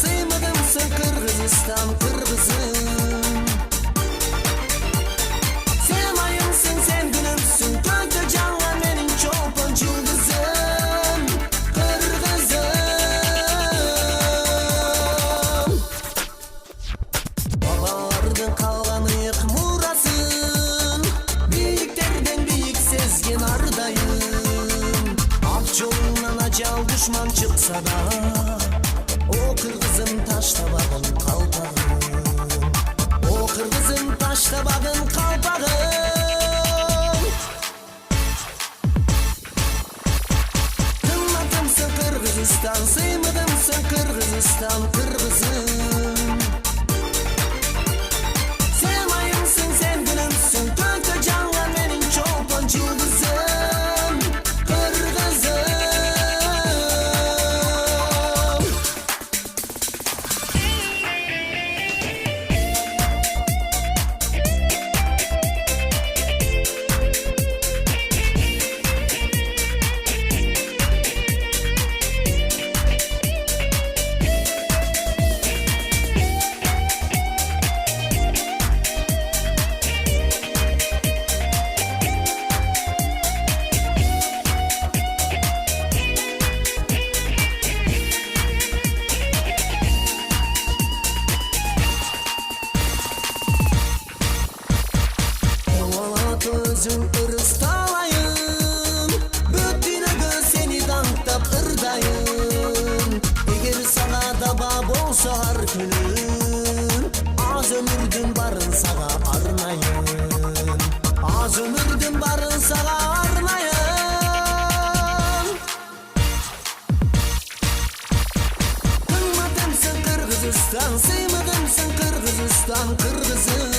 Sıymadımsın Kırgızistan kırgızım. Sen ayımsın sen günümsün, gökte canlar benim çoban yıldızım. Kırgızım. Babalardan kalgan ıyık murasın, büyüklerden büyük sezgin ardayım. Ak yolundan acal düşman çıksa da, o kırgızım taşta bakın kalpağım. O kırgızım taşta bakın kalpağım. Kımmatımsın Kırgızistan, sıymadımsın Kırgızistan kırgızım. Sen ayımsın sen günümsün, gökte canlar benim çoban yıldızım. Kırgızım. Özüm ırız talayım, bütüne göz seni danktap ırdayım. Eğer sana da bab olsa har günün, az ömürdün barın sana arnayın. Az ömürdün barın sana arnayın. Kımmadımsın Kırgızistan, sıymadımsın Kırgızistan kırgızım.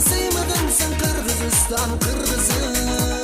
Sıymadımsın Kırgızistan kırgızım.